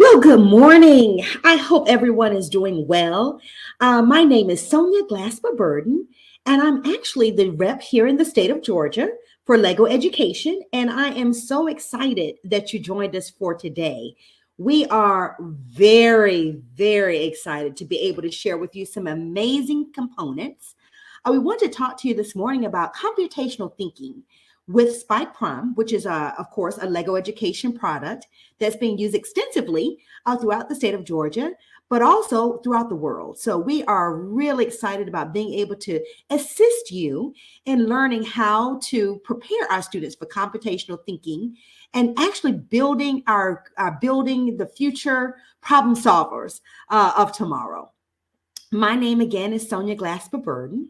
Well, good morning. I hope everyone is doing well. My name is Sonya.Glasper, and I'm actually the rep here in the state of Georgia for Lego Education. And I am so excited that you joined us for today. We are very, very excited to be able to share with you some amazing components. We want to talk to you this morning about computational thinking with Spike Prime, which is, of course, a Lego education product that's being used extensively throughout the state of Georgia, but also throughout the world. So we are really excited about being able to assist you in learning how to prepare our students for computational thinking and actually building building the future problem solvers of tomorrow. My name again is Sonya.Glasper,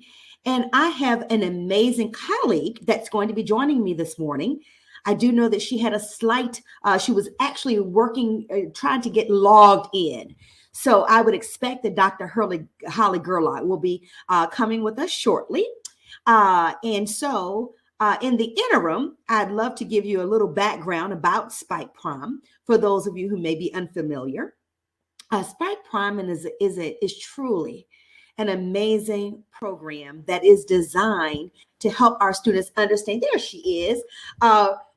and I have an amazing colleague that's going to be joining me this morning. I do know that she had a slight, she was actually working, trying to get logged in. So I would expect that Dr. Holly.Gerlach will be coming with us shortly. In the interim, I'd love to give you a little background about Spike Prime for those of you who may be unfamiliar. Spike Prime is truly an amazing program that is designed to help our students understand. There she is,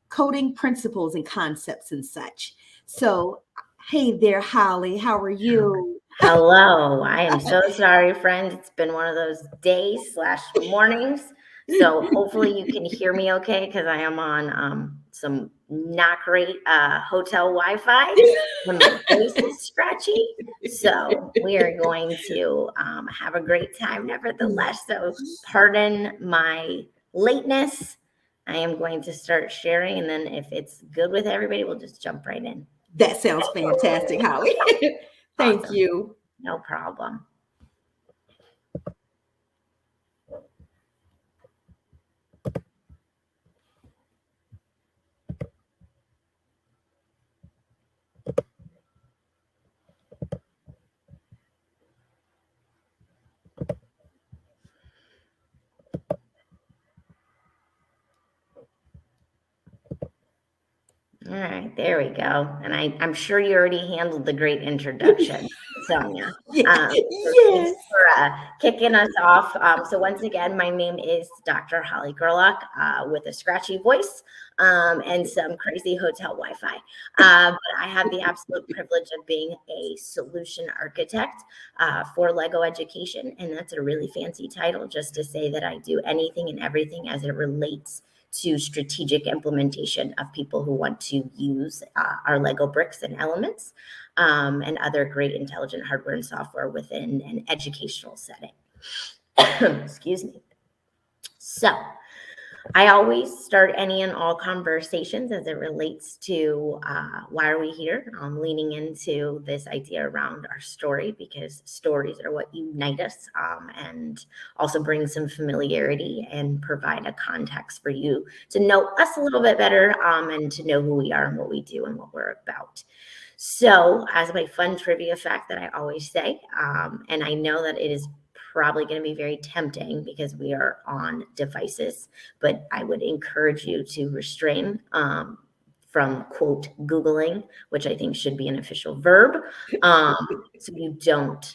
coding principles and concepts and such. So, hey there, Holly. How are you? Hello. I am so sorry, friend. It's been one of those days/mornings. So hopefully you can hear me okay because I am on some not great hotel Wi-Fi. And my voice is scratchy. So we are going to have a great time nevertheless. So pardon my lateness. I am going to start sharing, and then if it's good with everybody, we'll just jump right in. That sounds fantastic, Holly. Thank Awesome. you. No problem. All right, there we go. And I'm sure you already handled the great introduction, Sonya. Yes. Thanks for kicking us off. So once again, my name is Dr. Holly.Gerlach with a scratchy voice and some crazy hotel Wi-Fi. But I have the absolute privilege of being a solution architect for Lego Education. And that's a really fancy title just to say that I do anything and everything as it relates to strategic implementation of people who want to use our Lego bricks and elements and other great intelligent hardware and software within an educational setting. Excuse me. So I always start any and all conversations as it relates to why are we here? I'm leaning into this idea around our story because stories are what unite us and also bring some familiarity and provide a context for you to know us a little bit better and to know who we are and what we do and what we're about. So as my fun trivia fact that I always say, and I know that it is probably going to be very tempting because we are on devices, but I would encourage you to restrain from, quote, Googling, which I think should be an official verb, so you don't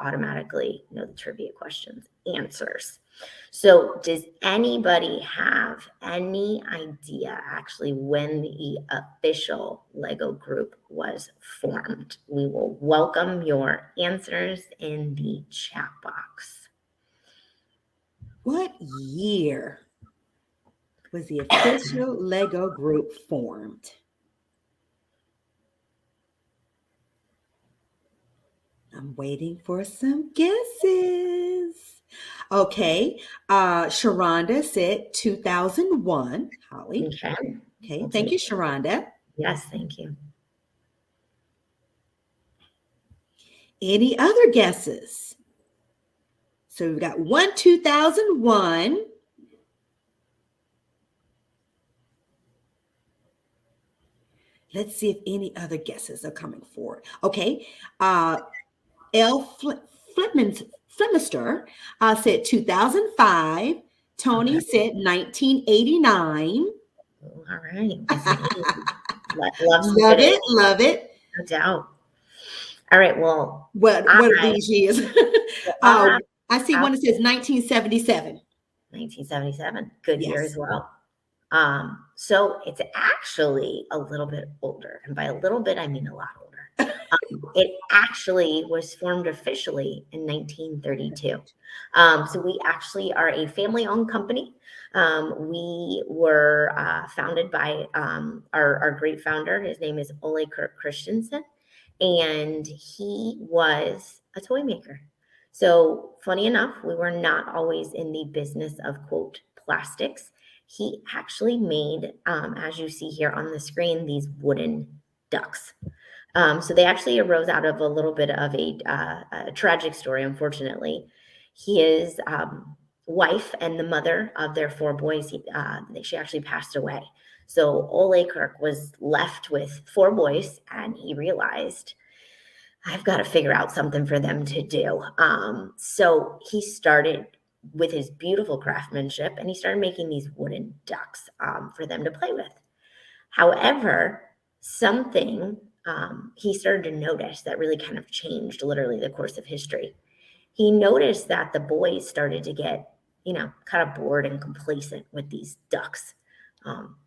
automatically know the trivia questions answers. So does anybody have any idea actually when the official Lego group was formed? We will welcome your answers in the chat box. What year was the official Lego group formed? I'm waiting for some guesses. Okay. Sharonda said 2001. Holly. Okay. Thank you, Sharonda. Yes, thank you. Any other guesses? So we've got 2001. Let's see if any other guesses are coming forward. Okay. Flemister said 2005. Tony said 1989. All right. Love it. No doubt. All right. Well, What are these years? I'll have I see one that says 1977. 1977. Good year as Yes. well. So it's actually a little bit older. And by a little bit, I mean a lot older. It actually was formed officially in 1932. So we actually are a family-owned company. We were founded by our great founder. His name is Ole Kirk Christensen, and he was a toy maker. So funny enough, we were not always in the business of quote plastics. He actually made, as you see here on the screen, these wooden ducks. So they actually arose out of a little bit of a tragic story, unfortunately. His wife and the mother of their four boys, she actually passed away. So Ole Kirk was left with four boys, and he realized, I've got to figure out something for them to do. So he started with his beautiful craftsmanship, and he started making these wooden ducks for them to play with. However, something he started to notice that really kind of changed literally the course of history. He noticed that the boys started to get, kind of bored and complacent with these ducks.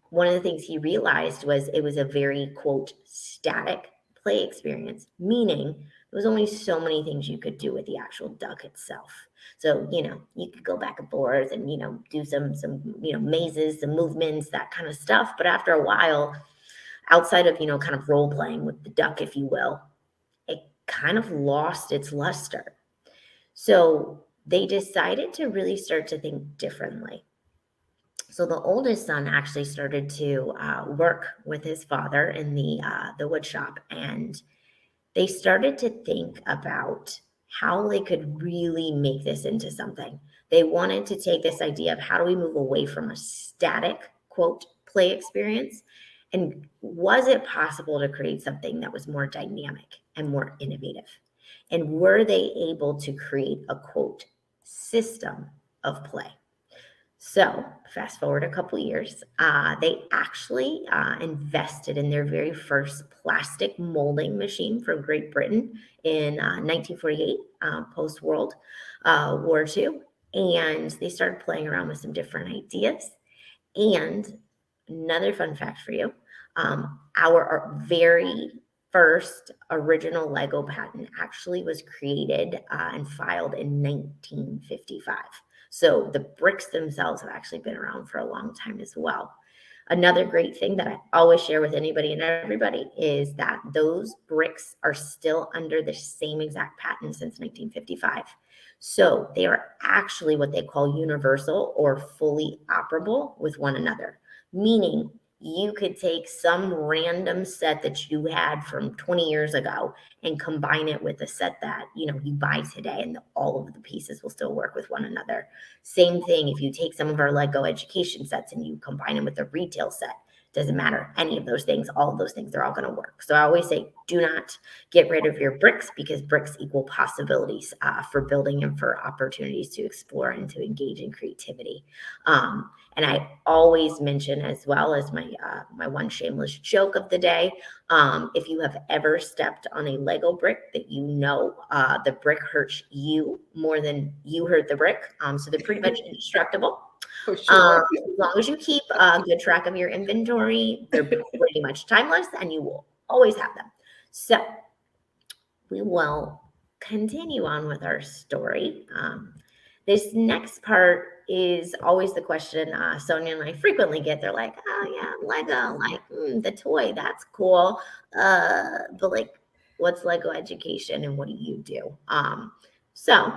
One of the things he realized was it was a very, quote, static play experience, meaning there was only so many things you could do with the actual duck itself. So, you could go back and forth and, do some, mazes, some movements, that kind of stuff. But after a while, outside of, kind of role playing with the duck, if you will, it kind of lost its luster. So they decided to really start to think differently. So the oldest son actually started to work with his father in the wood shop, and they started to think about how they could really make this into something. They wanted to take this idea of how do we move away from a static, quote, play experience, and was it possible to create something that was more dynamic and more innovative? And were they able to create a, quote, system of play? So fast forward a couple years, they actually invested in their very first plastic molding machine from Great Britain in 1948, post-World War II. And they started playing around with some different ideas. And another fun fact for you, our very first original Lego patent actually was created and filed in 1955. So the bricks themselves have actually been around for a long time as well. Another great thing that I always share with anybody and everybody is that those bricks are still under the same exact patent since 1955. So they are actually what they call universal or fully operable with one another, meaning you could take some random set that you had from 20 years ago and combine it with a set that, you buy today, and all of the pieces will still work with one another. Same thing if you take some of our Lego education sets and you combine them with a retail set. Doesn't matter, any of those things, all of those things, they're all going to work. So I always say, do not get rid of your bricks, because bricks equal possibilities for building and for opportunities to explore and to engage in creativity. And I always mention, as well as my one shameless joke of the day, if you have ever stepped on a Lego brick that the brick hurts you more than you hurt the brick. So they're pretty much indestructible. For sure. As long as you keep a good track of your inventory, they're pretty much timeless, and you will always have them. So we will continue on with our story. This next part is always the question Sonia and I frequently get. They're like, oh yeah, Lego, like the toy, that's cool. But like, what's Lego education and what do you do? So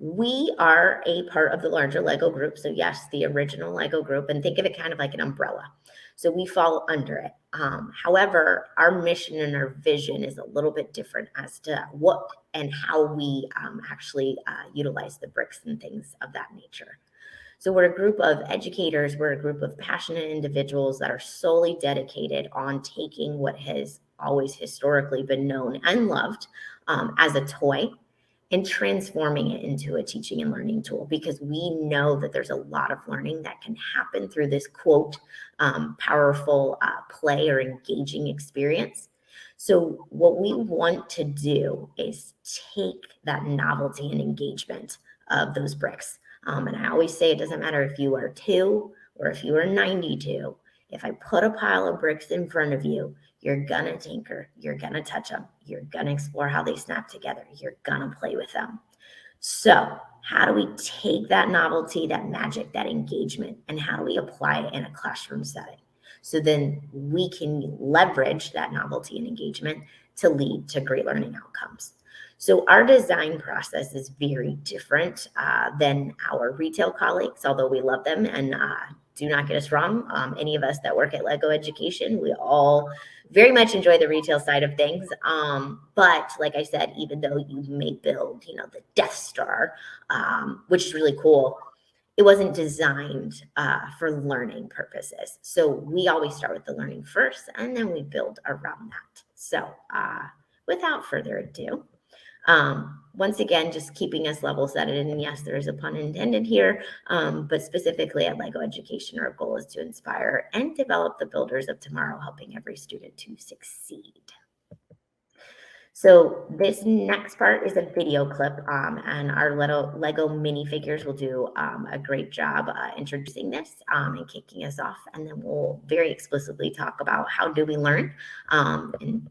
we are a part of the larger Lego group. So yes, the original Lego group, and think of it kind of like an umbrella. So we fall under it. However, our mission and our vision is a little bit different as to what and how we actually utilize the bricks and things of that nature. So we're a group of educators, we're a group of passionate individuals that are solely dedicated on taking what has always historically been known and loved as a toy and transforming it into a teaching and learning tool, because we know that there's a lot of learning that can happen through this, quote, powerful play or engaging experience. So what we want to do is take that novelty and engagement of those bricks. And I always say it doesn't matter if you are 2 or if you are 92. If I put a pile of bricks in front of you, you're gonna tinker, you're gonna touch them, you're gonna explore how they snap together, you're gonna play with them. So how do we take that novelty, that magic, that engagement, and how do we apply it in a classroom setting? So then we can leverage that novelty and engagement to lead to great learning outcomes. So our design process is very different than our retail colleagues, although we love them, and do not get us wrong. Any of us that work at Lego Education, we all very much enjoy the retail side of things. But like I said, even though you may build, the Death Star, which is really cool, it wasn't designed for learning purposes. So we always start with the learning first, and then we build around that. So without further ado, once again, just keeping us level set, and yes, there is a pun intended here, but specifically at Lego Education, our goal is to inspire and develop the builders of tomorrow, helping every student to succeed. So this next part is a video clip, and our Lego minifigures will do a great job introducing this and kicking us off, and then we'll very explicitly talk about how do we learn, and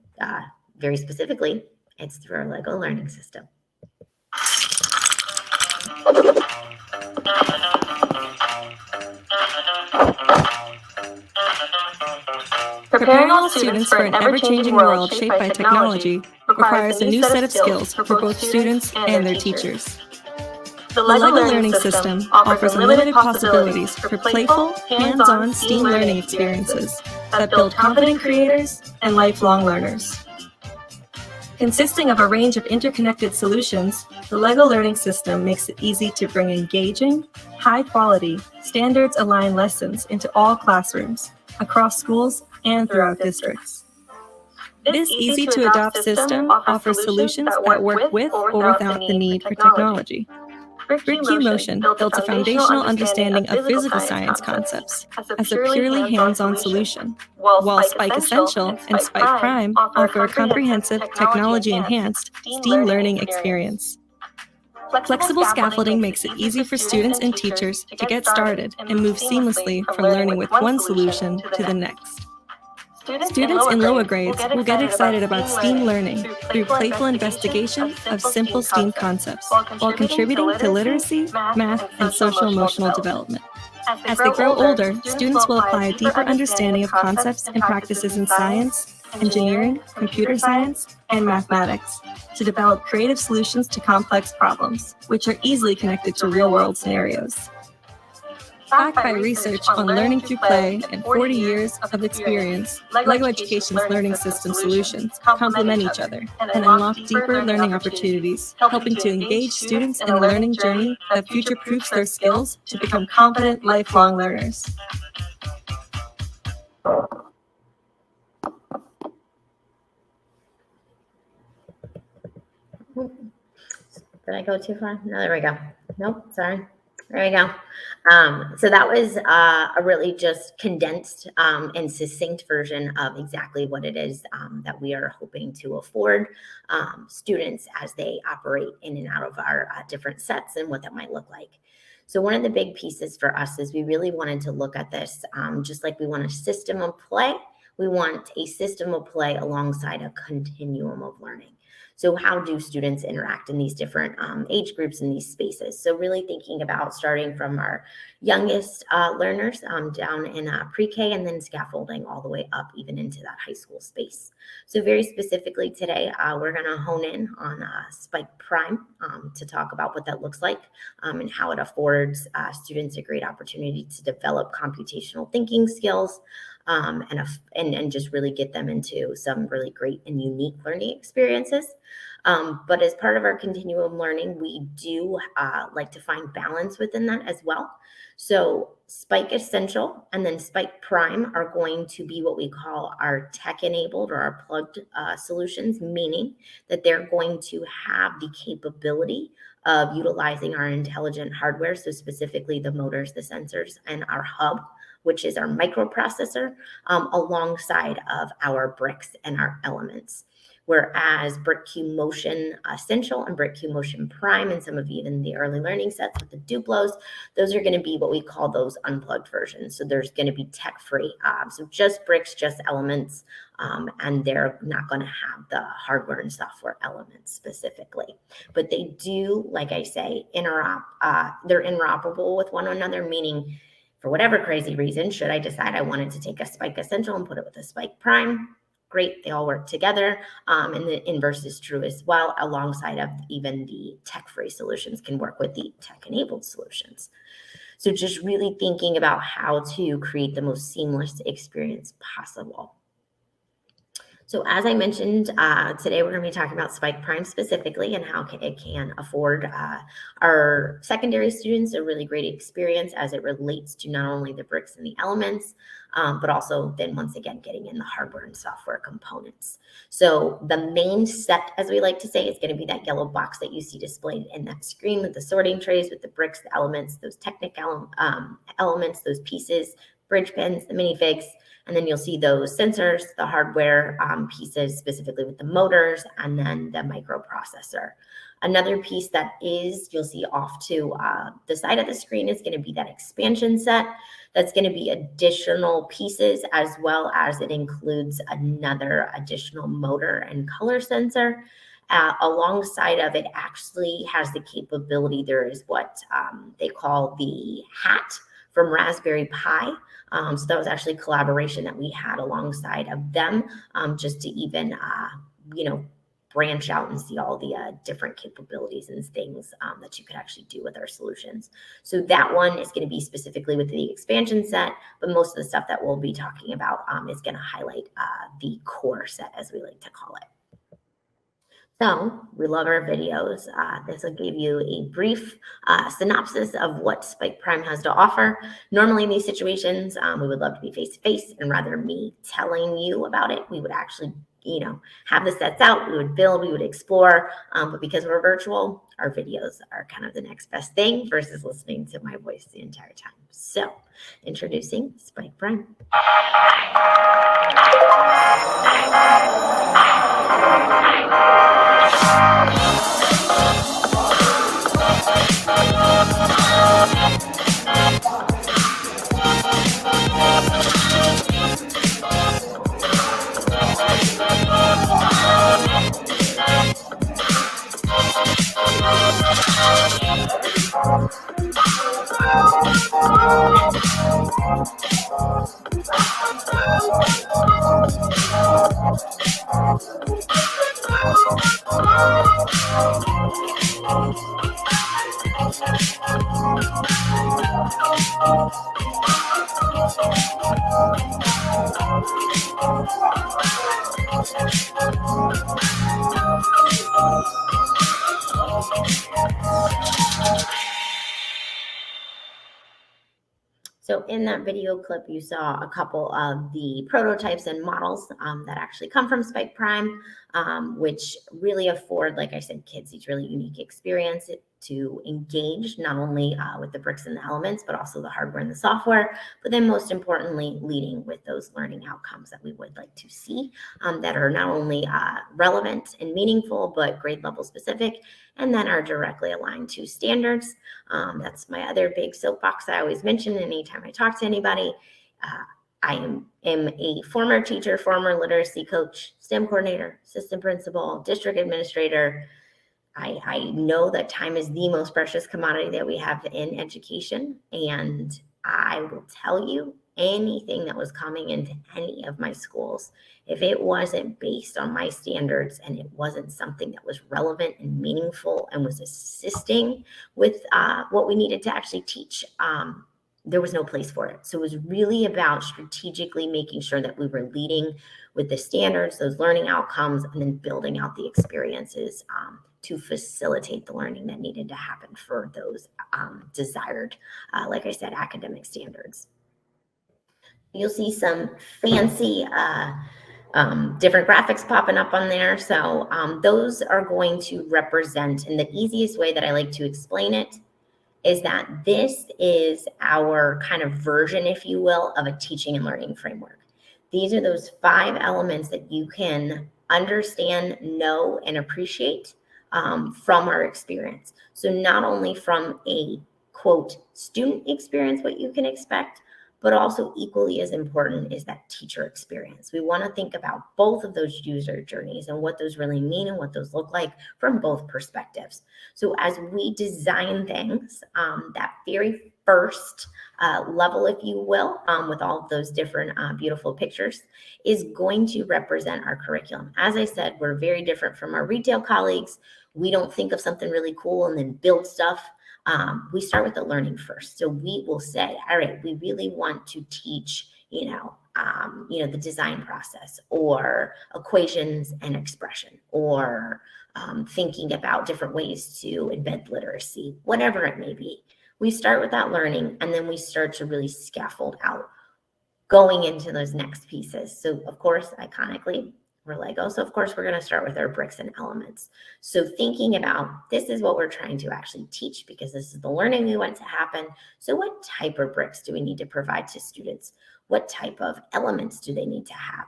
very specifically, it's through our Lego learning system. Preparing all students for an ever-changing world shaped by technology requires a new set of skills for both students and their teachers. The LEGO Learning System offers unlimited possibilities for playful, hands-on STEAM learning experiences that build confident creators and lifelong learners. Consisting of a range of interconnected solutions, the LEGO Learning System makes it easy to bring engaging, high-quality, standards-aligned lessons into all classrooms, across schools, and throughout districts. This easy-to-adopt system offers solutions that work with or without the need for technology. BrickQ Motion builds a foundational understanding of physical science concepts as a purely hands-on solution, while Spike Essential and Spike Prime offer a comprehensive, technology-enhanced STEAM learning experience. Flexible scaffolding makes it easy for students and teachers to get started and move seamlessly from learning with one solution to the next. Students in lower grades will get excited about STEAM learning through playful investigation of simple STEAM concepts while contributing to literacy, math, and social-emotional development. As they grow older, students will apply a deeper understanding of concepts and practices in science, engineering, computer science, and mathematics to develop creative solutions to complex problems, which are easily connected to real-world scenarios. Backed by research on learning through play and 40 years of experience, LEGO Education's learning system solutions complement each other and unlock deeper learning opportunities, helping to engage students in a learning journey that future-proofs their skills to become confident, lifelong learners. Did I go too far? No, there we go. Nope, sorry. There we go. So that was a really just condensed and succinct version of exactly what it is that we are hoping to afford students as they operate in and out of our different sets and what that might look like. So one of the big pieces for us is we really wanted to look at this just like we want a system of play. We want a system of play alongside a continuum of learning. So how do students interact in these different age groups in these spaces? So really thinking about starting from our youngest learners down in pre-K and then scaffolding all the way up even into that high school space. So very specifically today, we're gonna hone in on Spike Prime to talk about what that looks like and how it affords students a great opportunity to develop computational thinking skills and just really get them into some really great and unique learning experiences. But as part of our continuum learning, we do like to find balance within that as well. So Spike Essential and then Spike Prime are going to be what we call our tech-enabled or our plugged solutions, meaning that they're going to have the capability of utilizing our intelligent hardware, so specifically the motors, the sensors, and our hub which is our microprocessor, alongside of our bricks and our elements. Whereas Brick Q Motion Essential and Brick Q Motion Prime, and some of even the early learning sets with the Duplos, those are going to be what we call those unplugged versions. So there's going to be tech-free. So just bricks, just elements, and they're not going to have the hardware and software elements specifically. But they do, like I say, they're interoperable with one another, meaning for whatever crazy reason, should I decide I wanted to take a Spike Essential and put it with a Spike Prime, great, they all work together. And the inverse is true as well, alongside of even the tech-free solutions can work with the tech-enabled solutions. So just really thinking about how to create the most seamless experience possible. So as I mentioned, today we're going to be talking about Spike Prime specifically and how it can afford our secondary students a really great experience as it relates to not only the bricks and the elements, but also then once again getting in the hardware and software components. So the main set, as we like to say, is going to be that yellow box that you see displayed in that screen with the sorting trays, with the bricks, the elements, those technical elements, those pieces, bridge pins, the minifigs. And then you'll see those sensors, the hardware pieces, specifically with the motors, and then the microprocessor. Another piece that you'll see off to the side of the screen is going to be that expansion set. That's going to be additional pieces, as well as it includes another additional motor and color sensor. Alongside of it actually has the capability, there is what they call the hat from Raspberry Pi. So that was actually collaboration that we had alongside of them, just to even, branch out and see all the different capabilities and things that you could actually do with our solutions. So that one is going to be specifically with the expansion set, but most of the stuff that we'll be talking about is going to highlight the core set, as we like to call it. So we love our videos. This will give you a brief synopsis of what Spike Prime has to offer. Normally in these situations, we would love to be face-to-face, and rather me telling you about it, we would actually, have the sets out, we would build, we would explore, but because we're virtual, our videos are kind of the next best thing versus listening to my voice the entire time. So introducing Spike Prime. So in that video clip, you saw a couple of the prototypes and models that actually come from Spike Prime, which really afford, like I said, kids these really unique experience to engage not only with the bricks and the elements, but also the hardware and the software, but then most importantly, leading with those learning outcomes that we would like to see that are not only relevant and meaningful, but grade level specific, and then are directly aligned to standards. That's my other big soapbox I always mention anytime I talk to anybody. I am a former teacher, former literacy coach, STEM coordinator, assistant principal, district administrator. I know that time is the most precious commodity that we have in education. And I will tell you, anything that was coming into any of my schools, if it wasn't based on my standards and it wasn't something that was relevant and meaningful and was assisting with what we needed to actually teach, there was no place for it. So it was really about strategically making sure that we were leading with the standards, those learning outcomes, and then building out the experiences to facilitate the learning that needed to happen for those desired, like I said, academic standards. You'll see some fancy different graphics popping up on there. So those are going to represent, in the easiest way that I like to explain it, is that this is our kind of version, if you will, of a teaching and learning framework. These are those 5 elements that you can understand, know, and appreciate from our experience. So not only from a quote student experience, what you can expect, but also equally as important is that teacher experience. We want to think about both of those user journeys and what those really mean and what those look like from both perspectives. So as we design things, that very first level, if you will, with all of those different beautiful pictures, is going to represent our curriculum. As I said, we're very different from our retail colleagues. We don't think of something really cool and then build stuff. We start with the learning first. So we will say, all right, we really want to teach, the design process or equations and expression or thinking about different ways to embed literacy, whatever it may be. We start with that learning and then we start to really scaffold out going into those next pieces. So of course, iconically, we're Lego. So of course, we're going to start with our bricks and elements. So thinking about this is what we're trying to actually teach because this is the learning we want to happen. So what type of bricks do we need to provide to students? What type of elements do they need to have?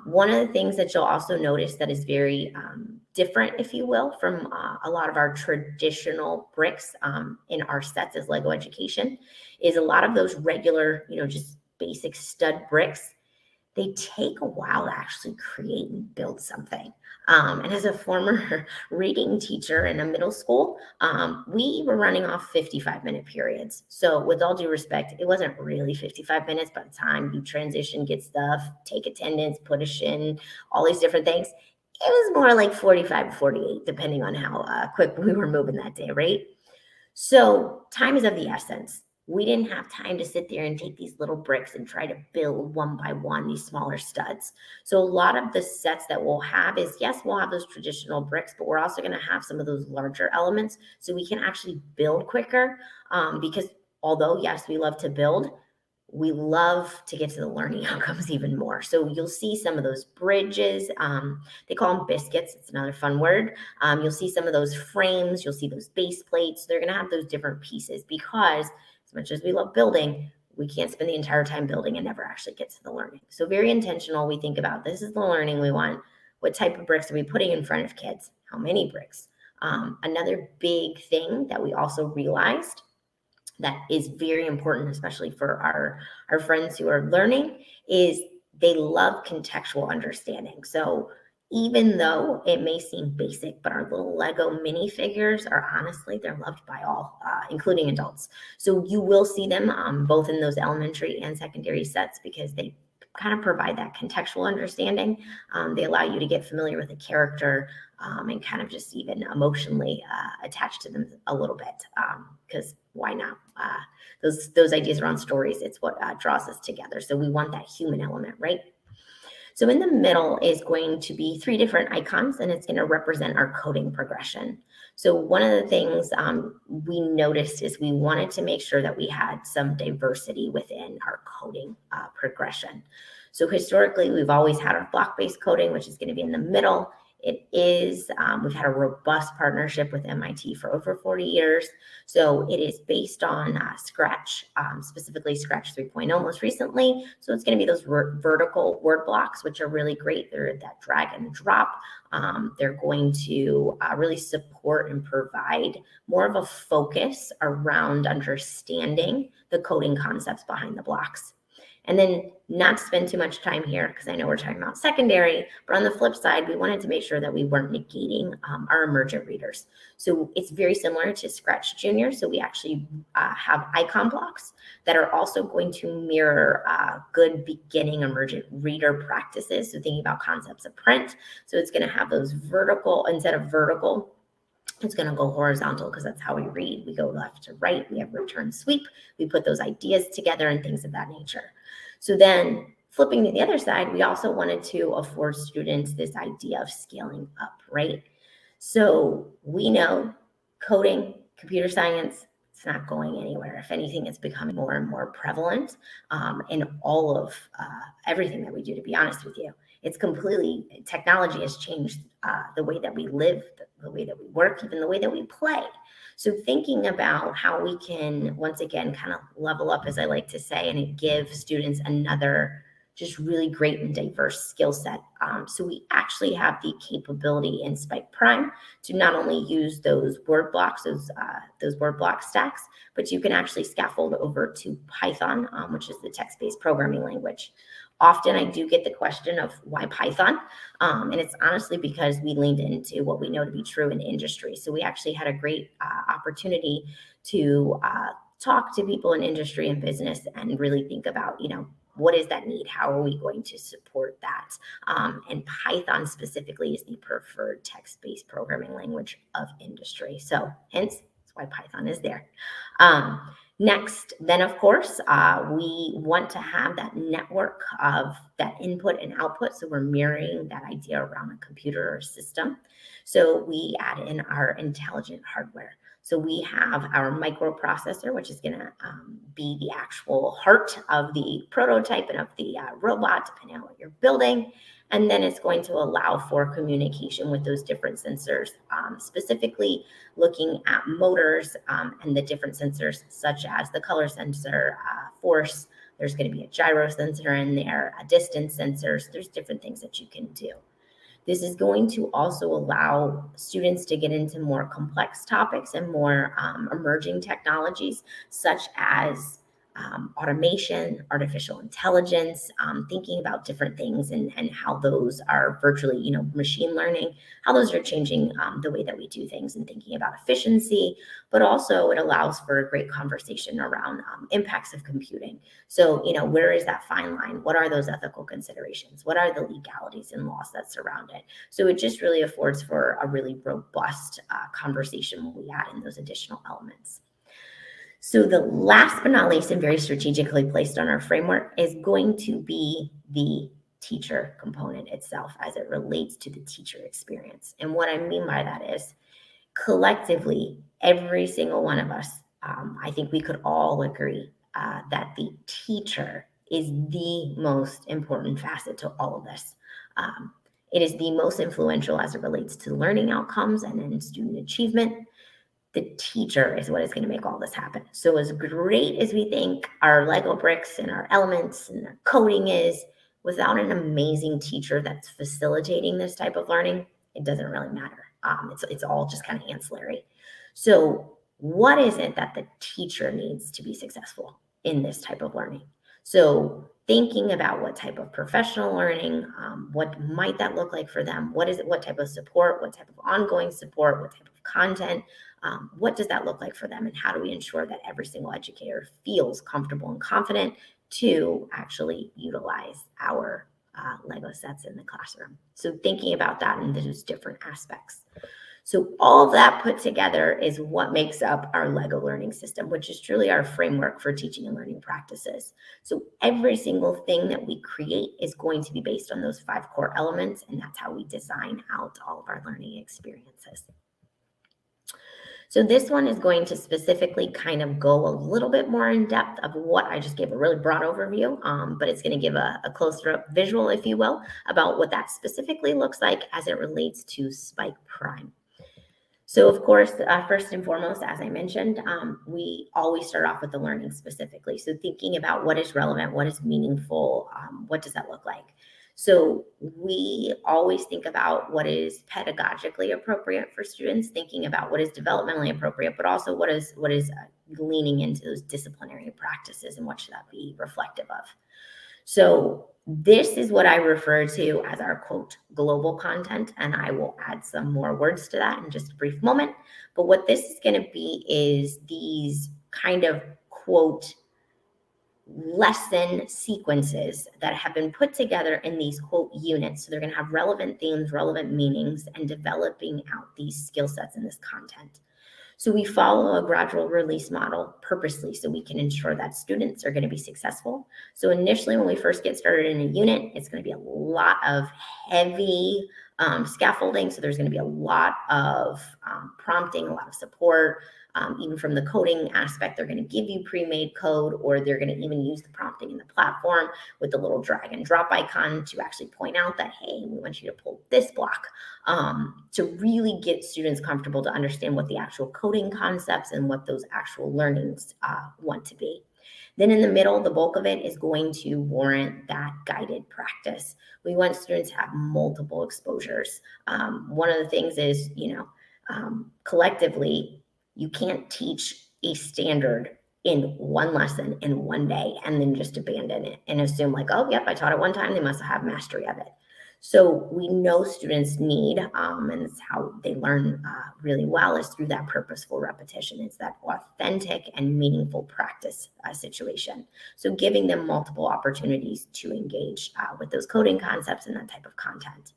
One of the things that you'll also notice that is very different, if you will, from a lot of our traditional bricks in our sets as Lego education is a lot of those regular, just basic stud bricks. They take a while to actually create and build something. And as a former reading teacher in a middle school, we were running off 55-minute periods. So with all due respect, it wasn't really 55 minutes by the time you transition, get stuff, take attendance, put a shin, all these different things. It was more like 45 to 48, depending on how quick we were moving that day, right? So time is of the essence. We didn't have time to sit there and take these little bricks and try to build one by one these smaller studs. So a lot of the sets that we'll have is, yes, we'll have those traditional bricks, but we're also going to have some of those larger elements so we can actually build quicker because although, yes, we love to build, we love to get to the learning outcomes even more. So you'll see some of those bridges. They call them biscuits. It's another fun word. You'll see some of those frames. You'll see those base plates. They're going to have those different pieces because as much as we love building, we can't spend the entire time building and never actually get to the learning. So very intentional. We think about this is the learning we want. What type of bricks are we putting in front of kids? How many bricks? Another big thing that we also realized that is very important, especially for our friends who are learning, is they love contextual understanding. So even though it may seem basic, but our little Lego minifigures are honestly, they're loved by all, including adults. So you will see them both in those elementary and secondary sets because they kind of provide that contextual understanding. They allow you to get familiar with a character and kind of just even emotionally attach to them a little bit because why not? Those ideas around stories, it's what draws us together. So we want that human element, right? So in the middle is going to be 3 different icons, and it's going to represent our coding progression. So one of the things we noticed is we wanted to make sure that we had some diversity within our coding progression. So historically, we've always had our block-based coding, which is going to be in the middle. It is, we've had a robust partnership with MIT for over 40 years. So it is based on Scratch, specifically Scratch 3.0 most recently. So it's going to be those vertical word blocks, which are really great. They're that drag and drop. They're going to really support and provide more of a focus around understanding the coding concepts behind the blocks. And then not to spend too much time here because I know we're talking about secondary, but on the flip side, we wanted to make sure that we weren't negating our emergent readers. So it's very similar to Scratch Junior. So we actually have icon blocks that are also going to mirror good beginning emergent reader practices. So thinking about concepts of print. So it's going to have those vertical, instead of vertical, it's going to go horizontal because that's how we read. We go left to right. We have return sweep. We put those ideas together and things of that nature. So then flipping to the other side, we also wanted to afford students this idea of scaling up, right? So we know coding, computer science, it's not going anywhere. If anything, it's becoming more and more prevalent in all of everything that we do, to be honest with you. It's completely, technology has changed the way that we live, the way that we work, even the way that we play. So thinking about how we can, once again, kind of level up, as I like to say, and give students another just really great and diverse skill set. So we actually have the capability in Spike Prime to not only use those word blocks, those word block stacks, but you can actually scaffold over to Python, which is the text-based programming language. Often I do get the question of why Python? And it's honestly because we leaned into what we know to be true in the industry. So we actually had a great opportunity to talk to people in industry and business and really think about, what is that need? How are we going to support that? And Python specifically is the preferred text-based programming language of industry. So hence, that's why Python is there. Next, then, of course, we want to have that network of that input and output. So we're mirroring that idea around a computer or system. So we add in our intelligent hardware. So we have our microprocessor, which is going to be the actual heart of the prototype and of the robot, depending on what you're building. And then it's going to allow for communication with those different sensors, specifically looking at motors and the different sensors, such as the color sensor, force. There's going to be a gyro sensor in there, a distance sensors. There's different things that you can do. This is going to also allow students to get into more complex topics and more emerging technologies, such as automation, artificial intelligence, thinking about different things and how those are virtually, machine learning, how those are changing the way that we do things and thinking about efficiency, but also it allows for a great conversation around impacts of computing. So, where is that fine line? What are those ethical considerations? What are the legalities and laws that surround it? So it just really affords for a really robust conversation when we add in those additional elements. So the last but not least, and very strategically placed on our framework, is going to be the teacher component itself as it relates to the teacher experience. And what I mean by that is collectively, every single one of us, I think we could all agree that the teacher is the most important facet to all of this. It is the most influential as it relates to learning outcomes and in student achievement. The teacher is what is going to make all this happen. So as great as we think our Lego bricks and our elements and our coding is, without an amazing teacher that's facilitating this type of learning, it doesn't really matter. It's all just kind of ancillary. So what is it that the teacher needs to be successful in this type of learning? So thinking about what type of professional learning, what might that look like for them? What is it? What type of support? What type of ongoing support? What type of content? What does that look like for them? And how do we ensure that every single educator feels comfortable and confident to actually utilize our Lego sets in the classroom? So thinking about that in those different aspects. So all of that put together is what makes up our Lego learning system, which is truly our framework for teaching and learning practices. So every single thing that we create is going to be based on those 5 core elements, and that's how we design out all of our learning experiences. So this one is going to specifically kind of go a little bit more in depth of what I just gave a really broad overview, but it's going to give a closer up visual, if you will, about what that specifically looks like as it relates to Spike Prime. So of course, first and foremost, as I mentioned, we always start off with the learning specifically. So thinking about what is relevant, what is meaningful, what does that look like? So we always think about what is pedagogically appropriate for students, thinking about what is developmentally appropriate, but also what is leaning into those disciplinary practices and what should that be reflective of. So this is what I refer to as our, quote, global content, and I will add some more words to that in just a brief moment. But what this is going to be is these kind of, quote, lesson sequences that have been put together in these, quote, units. So they're going to have relevant themes, relevant meanings, and developing out these skill sets in this content. So we follow a gradual release model purposely so we can ensure that students are going to be successful. So initially, when we first get started in a unit, it's going to be a lot of heavy scaffolding. So there's going to be a lot of prompting, a lot of support. Even from the coding aspect, they're going to give you pre-made code, or they're going to even use the prompting in the platform with the little drag and drop icon to actually point out that, hey, we want you to pull this block, to really get students comfortable to understand what the actual coding concepts and what those actual learnings want to be. Then in the middle, the bulk of it is going to warrant that guided practice. We want students to have multiple exposures. One of the things is, collectively, you can't teach a standard in one lesson in one day and then just abandon it and assume like, oh, yep, I taught it one time, they must have mastery of it. So we know students need, and it's how they learn really well, is through that purposeful repetition. It's that authentic and meaningful practice situation. So giving them multiple opportunities to engage with those coding concepts and that type of content.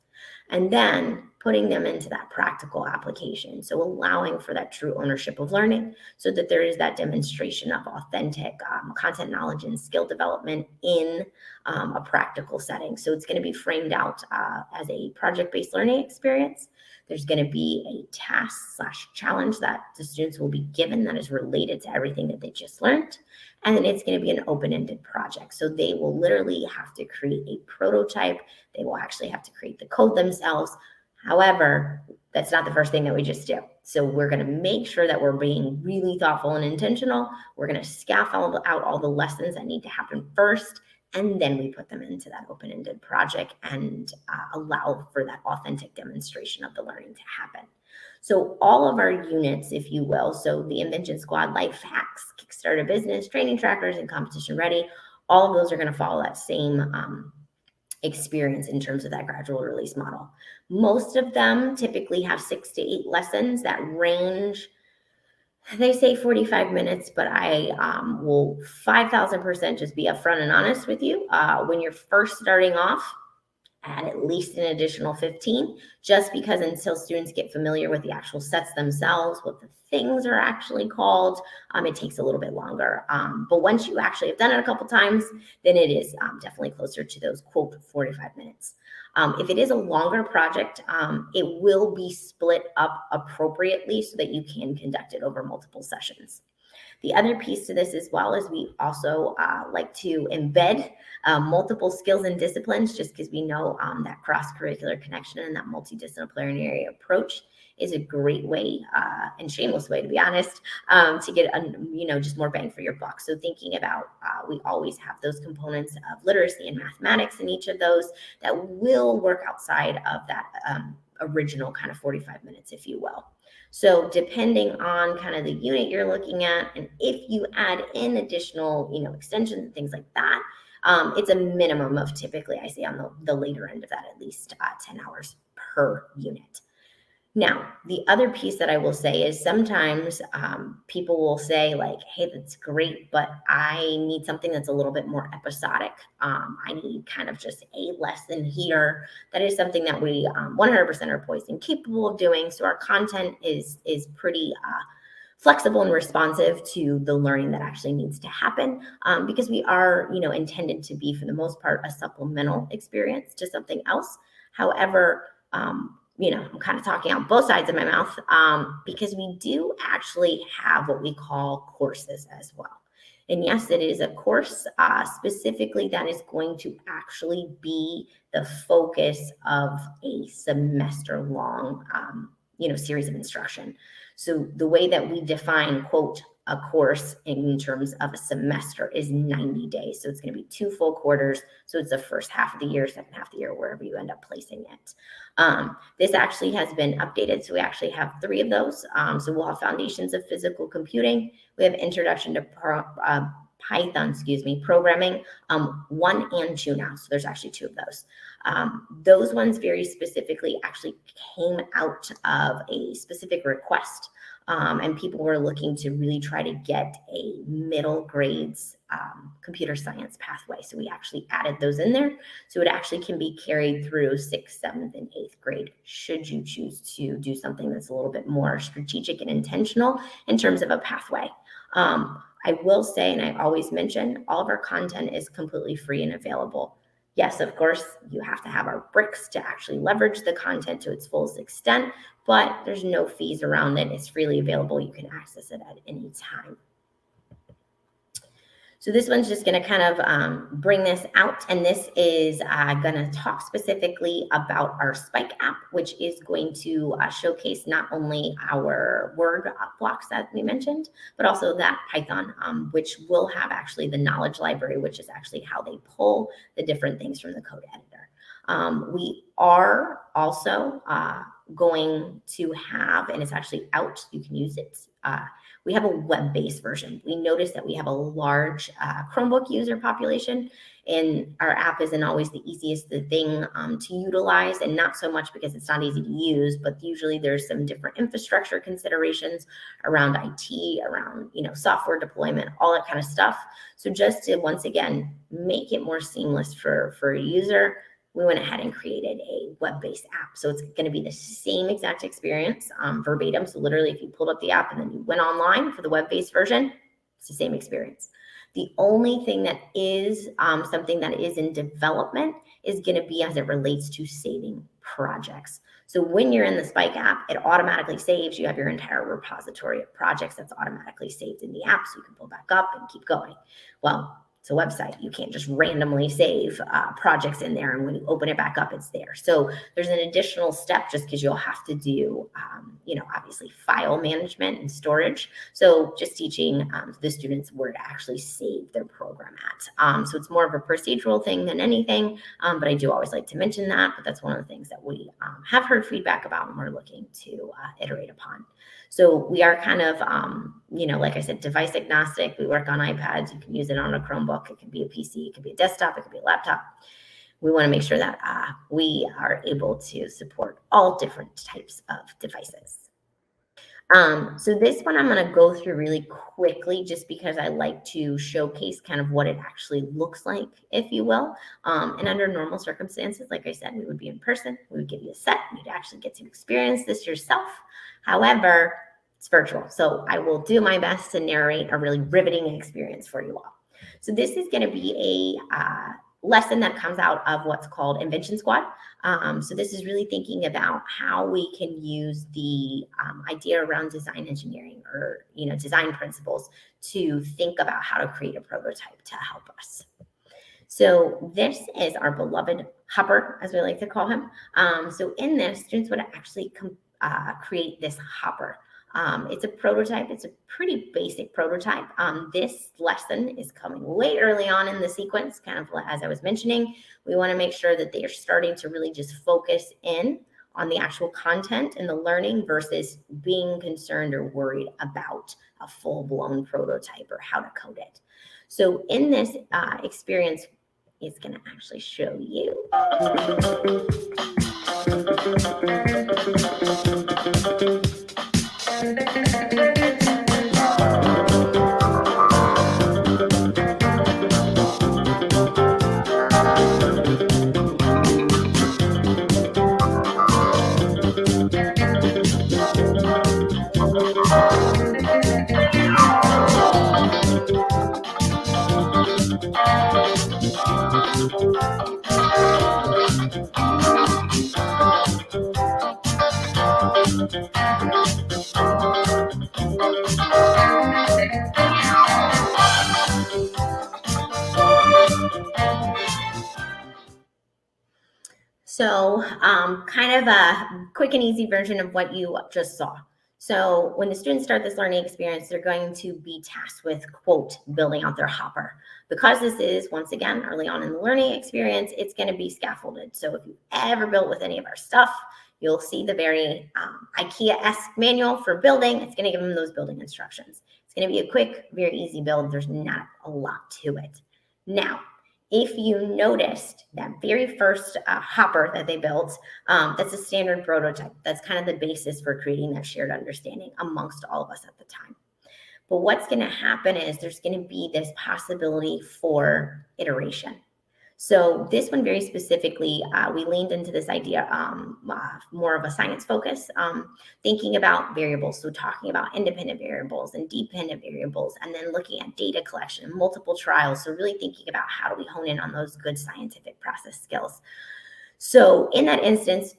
And then putting them into that practical application. So allowing for that true ownership of learning so that there is that demonstration of authentic content knowledge and skill development in a practical setting. So it's going to be framed out as a project-based learning experience. There's going to be a task/challenge that the students will be given that is related to everything that they just learned. And then it's going to be an open-ended project. So they will literally have to create a prototype. They will actually have to create the code themselves. However, that's not the first thing that we just do. So we're going to make sure that we're being really thoughtful and intentional. We're going to scaffold out all the lessons that need to happen first, and then we put them into that open-ended project and allow for that authentic demonstration of the learning to happen. So all of our units, if you will, so the Invention Squad, Life Hacks, Kickstart a Business, Training Trackers, and Competition Ready, all of those are going to follow that same experience in terms of that gradual release model. Most of them typically have 6 to 8 lessons that range, they say 45 minutes, but I will 5,000% just be upfront and honest with you. When you're first starting off, add at least an additional 15, just because until students get familiar with the actual sets themselves, what the things are actually called, it takes a little bit longer. But once you actually have done it a couple times, then it is definitely closer to those quote 45 minutes. If it is a longer project, it will be split up appropriately so that you can conduct it over multiple sessions. The other piece to this as well is we also like to embed multiple skills and disciplines, just because we know that cross-curricular connection and that multidisciplinary approach is a great way and shameless way, to be honest, to get just more bang for your buck. So thinking about, we always have those components of literacy and mathematics in each of those that will work outside of that original kind of 45 minutes, if you will. So depending on kind of the unit you're looking at, and if you add in additional, extensions and things like that, it's a minimum of, typically I say on the later end of that, at least 10 hours per unit. Now, the other piece that I will say is sometimes people will say like, hey, that's great, but I need something that's a little bit more episodic. I need kind of just a lesson here. That is something that we 100% are poised and capable of doing. So our content is pretty flexible and responsive to the learning that actually needs to happen, because we are, intended to be, for the most part, a supplemental experience to something else. However, I'm kind of talking out both sides of my mouth, because we do actually have what we call courses as well. And yes, it is a course specifically that is going to actually be the focus of a semester long, series of instruction. So the way that we define, quote, a course in terms of a semester is 90 days. So it's going to be 2 full quarters. So it's the first half of the year, second half of the year, wherever you end up placing it. This actually has been updated. So we actually have 3 of those. So we'll have Foundations of Physical Computing. We have Introduction to Python, programming, 1 and 2 now. So there's actually 2 of those. Those ones very specifically actually came out of a specific request. And people were looking to really try to get a middle grades computer science pathway. So we actually added those in there. So it actually can be carried through 6th, 7th, and 8th grade, should you choose to do something that's a little bit more strategic and intentional in terms of a pathway. I will say, and I always mention, all of our content is completely free and available. Yes, of course, you have to have our bricks to actually leverage the content to its fullest extent, but there's no fees around it. It's freely available. You can access it at any time. So this one's just going to kind of bring this out, and this is going to talk specifically about our Spike app, which is going to showcase not only our Word blocks that we mentioned, but also that Python, which will have actually the knowledge library, which is actually how they pull the different things from the code editor. We are also going to have, and it's actually out, you can use it. We have a web-based version. We notice that we have a large Chromebook user population, and our app isn't always the easiest thing to utilize, and not so much because it's not easy to use, but usually there's some different infrastructure considerations around IT, around software deployment, all that kind of stuff. So just to once again make it more seamless for a user, we went ahead and created a web-based app. So it's going to be the same exact experience, verbatim. So literally, if you pulled up the app and then you went online for the web-based version, it's the same experience. The only thing that is something that is in development is going to be as it relates to saving projects. So when you're in the Spike app, it automatically saves. You have your entire repository of projects that's automatically saved in the app, so you can pull back up and keep going. Well, it's a website. You can't just randomly save projects in there, and when you open it back up, it's there. So there's an additional step just because you'll have to do, obviously file management and storage. So just teaching the students where to actually save their program at. So it's more of a procedural thing than anything, but I do always like to mention that. But that's one of the things that we have heard feedback about and we're looking to iterate upon. So we are kind of, like I said, device agnostic. We work on iPads. You can use it on a Chromebook. It can be a PC. It can be a desktop. It can be a laptop. We want to make sure that we are able to support all different types of devices. So this one I'm going to go through really quickly just because I like to showcase kind of what it actually looks like, if you will. And under normal circumstances, like I said, we would be in person. We would give you a set. You'd actually get to experience this yourself. However, it's virtual. So I will do my best to narrate a really riveting experience for you all. So this is going to be a lesson that comes out of what's called Invention Squad. So this is really thinking about how we can use the idea around design engineering or design principles to think about how to create a prototype to help us. So this is our beloved hopper, as we like to call him. So in this, students would actually create this hopper. It's a prototype. It's a pretty basic prototype. This lesson is coming way early on in the sequence, kind of as I was mentioning. We want to make sure that they are starting to really just focus in on the actual content and the learning versus being concerned or worried about a full-blown prototype or how to code it. So in this experience, it's going to actually show you. So kind of a quick and easy version of what you just saw. So when the students start this learning experience, they're going to be tasked with, quote, building out their hopper. Because this is, once again, early on in the learning experience, it's going to be scaffolded. So if you ever built with any of our stuff, you'll see the very IKEA-esque manual for building. It's going to give them those building instructions. It's going to be a quick, very easy build. There's not a lot to it. Now, if you noticed that very first hopper that they built, that's a standard prototype. That's kind of the basis for creating that shared understanding amongst all of us at the time. But what's going to happen is there's going to be this possibility for iteration. So this one very specifically, we leaned into this idea, more of a science focus, thinking about variables. So talking about independent variables and dependent variables, and then looking at data collection, multiple trials. So really thinking about how do we hone in on those good scientific process skills. So in that instance,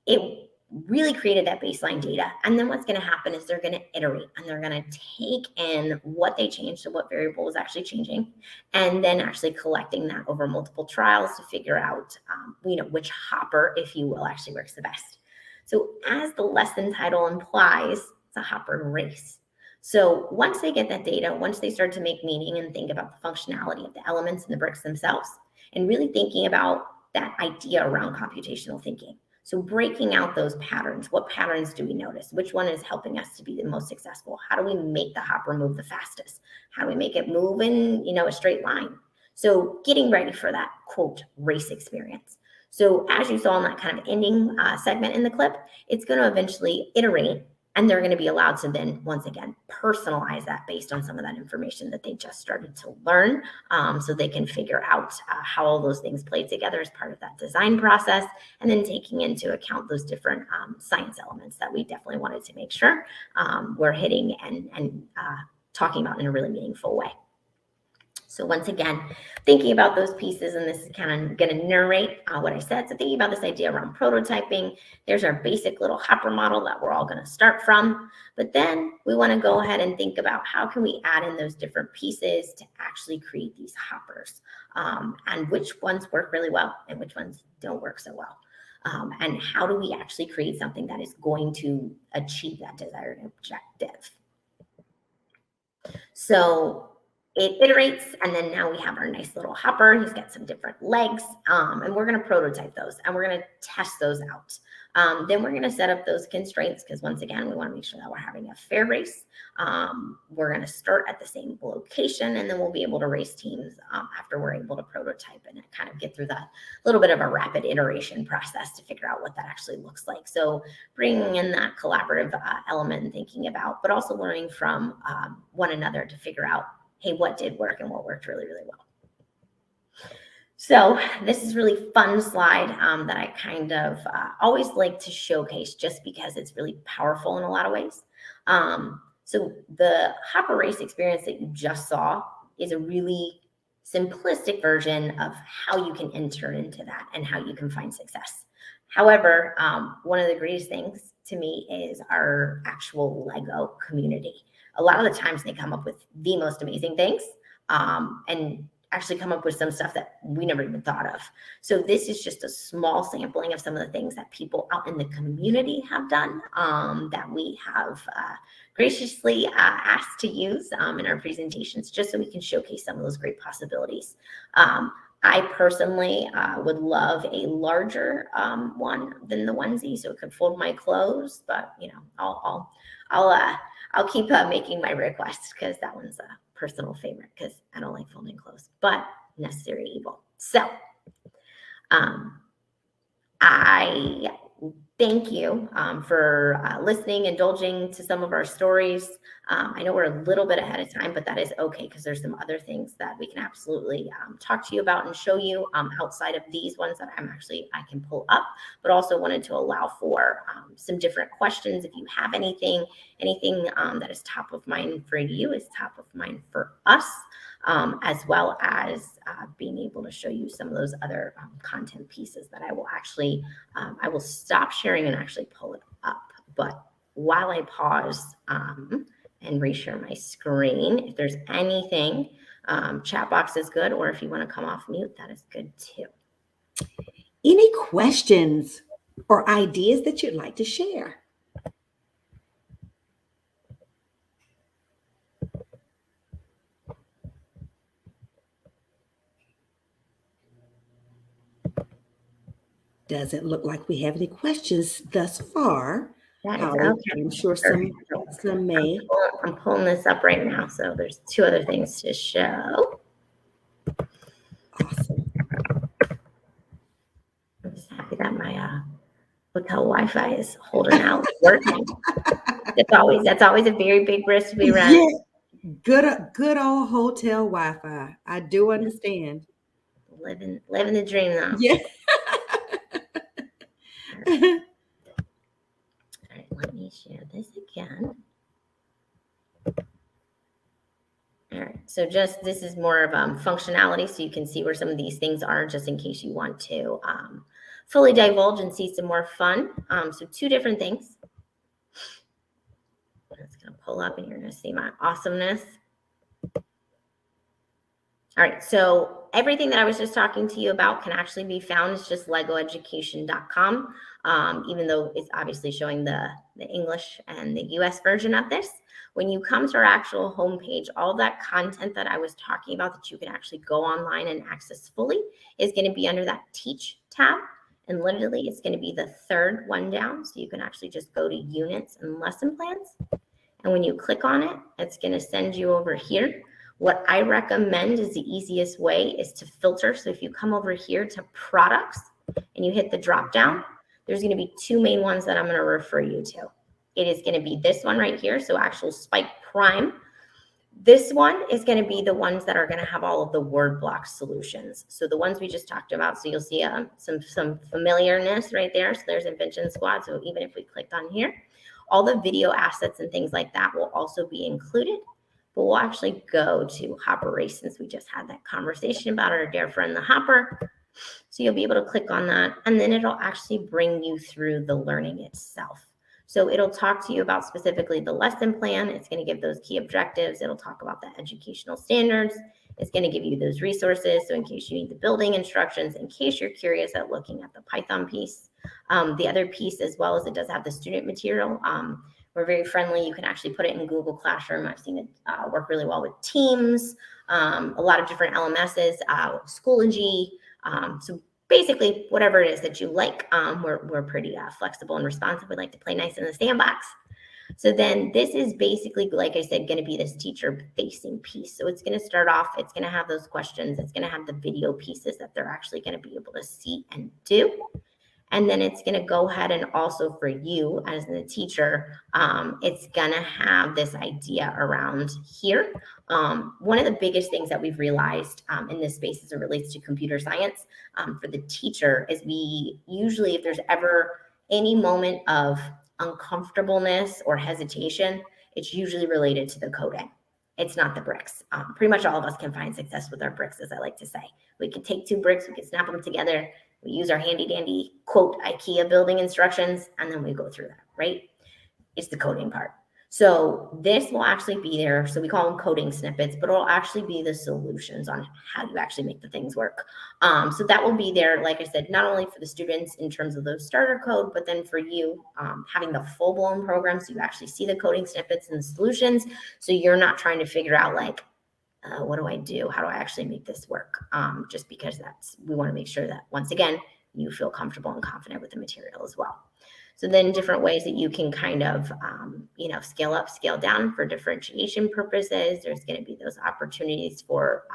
it really created that baseline data. And then what's going to happen is they're going to iterate and they're going to take in what they changed, so what variable was actually changing, and then actually collecting that over multiple trials to figure out, which hopper, if you will, actually works the best. So as the lesson title implies, it's a hopper race. So once they get that data, once they start to make meaning and think about the functionality of the elements and the bricks themselves, and really thinking about that idea around computational thinking. So breaking out those patterns, what patterns do we notice? Which one is helping us to be the most successful? How do we make the hopper move the fastest? How do we make it move in, a straight line? So getting ready for that, quote, race experience. So as you saw in that kind of ending segment in the clip, it's going to eventually iterate, and they're going to be allowed to then, once again, personalize that based on some of that information that they just started to learn, so they can figure out how all those things play together as part of that design process, and then taking into account those different science elements that we definitely wanted to make sure we're hitting and talking about in a really meaningful way. So once again, thinking about those pieces, and this is kind of going to narrate what I said. So thinking about this idea around prototyping, there's our basic little hopper model that we're all going to start from. But then we want to go ahead and think about how can we add in those different pieces to actually create these hoppers, and which ones work really well and which ones don't work so well. And how do we actually create something that is going to achieve that desired objective? So it iterates, and then now we have our nice little hopper. He's got some different legs, and we're going to prototype those, and we're going to test those out. Then we're going to set up those constraints, because once again, we want to make sure that we're having a fair race. We're going to start at the same location, and then we'll be able to race teams after we're able to prototype and kind of get through that little bit of a rapid iteration process to figure out what that actually looks like. So bringing in that collaborative element and thinking about, but also learning from one another to figure out, hey, what did work and what worked really, really well. So this is really fun slide that I kind of always like to showcase, just because it's really powerful in a lot of ways. So the hopper race experience that you just saw is a really simplistic version of how you can enter into that and how you can find success. However, one of the greatest things to me is our actual Lego community. A lot of the times they come up with the most amazing things, and actually come up with some stuff that we never even thought of. So this is just a small sampling of some of the things that people out in the community have done, that we have graciously asked to use in our presentations, just so we can showcase some of those great possibilities. I personally would love a larger one than the onesie, so it could fold my clothes. But I'll keep making my requests, because that one's a personal favorite, because I don't like folding clothes, but necessary evil. So I thank you for listening, indulging to some of our stories. I know we're a little bit ahead of time, but that is okay, because there's some other things that we can absolutely talk to you about and show you outside of these ones that I can pull up, but also wanted to allow for some different questions. If you have anything that is top of mind for you is top of mind for us, as well as being able to show you some of those other content pieces that I will actually, I will stop sharing and actually pull it up. But while I pause and reshare my screen, if there's anything, chat box is good, or if you want to come off mute, that is good too. Any questions or ideas that you'd like to share? Doesn't look like we have any questions thus far. Okay. I'm sure some may. I'm pulling this up right now, so there's two other things to show. Awesome. I'm just happy that my hotel Wi-Fi is holding out, working. That's always a very big risk we run. Yeah. Good old hotel Wi-Fi. I do understand. living the dream now. Yeah. All right, let me share this again. All right, so this is more of functionality, so you can see where some of these things are, just in case you want to fully divulge and see some more fun. So 2 different things. It's going to pull up, and you're going to see my awesomeness. All right, so everything that I was just talking to you about can actually be found. It's just legoeducation.com, even though it's obviously showing the English and the US version of this. When you come to our actual homepage, all that content that I was talking about that you can actually go online and access fully is going to be under that Teach tab. And literally, it's going to be the 3rd one down. So you can actually just go to Units and Lesson Plans. And when you click on it, it's going to send you over here. What I recommend is the easiest way is to filter. So if you come over here to Products and you hit the drop down, there's going to be 2 main ones that I'm going to refer you to. It is going to be this one right here, so actual Spike Prime. This one is going to be the ones that are going to have all of the word block solutions. So the ones we just talked about, so you'll see some familiarness right there. So there's Invention Squad. So even if we clicked on here, all the video assets and things like that will also be included. But we'll actually go to Hopper Race, since we just had that conversation about our dear friend, the Hopper. So you'll be able to click on that, and then it'll actually bring you through the learning itself. So it'll talk to you about specifically the lesson plan. It's going to give those key objectives. It'll talk about the educational standards. It's going to give you those resources. So in case you need the building instructions, in case you're curious at looking at the Python piece, the other piece, as well as it does have the student material. We're very friendly. You can actually put it in Google Classroom. I've seen it work really well with Teams, a lot of different LMSs, Schoology. So basically, whatever it is that you like, we're pretty flexible and responsive. We like to play nice in the sandbox. So then this is basically, like I said, going to be this teacher-facing piece. So it's going to start off, it's going to have those questions. It's going to have the video pieces that they're actually going to be able to see and do. And then it's going to go ahead and also for you as the teacher, it's going to have this idea around here. One of the biggest things that we've realized in this space as it relates to computer science for the teacher is we usually, if there's ever any moment of uncomfortableness or hesitation, it's usually related to the coding. It's not the bricks. Pretty much all of us can find success with our bricks, as I like to say. We can take 2 bricks, we can snap them together. We use our handy dandy, quote, IKEA building instructions, and then we go through that, right? It's the coding part. So this will actually be there. So we call them coding snippets, but it'll actually be the solutions on how you actually make the things work. So that will be there, like I said, not only for the students in terms of those starter code, but then for you having the full-blown program. So you actually see the coding snippets and the solutions. So you're not trying to figure out like, what do I do? How do I actually make this work? Just because we want to make sure that, once again, you feel comfortable and confident with the material as well. So then different ways that you can kind of, scale up, scale down for differentiation purposes. There's going to be those opportunities for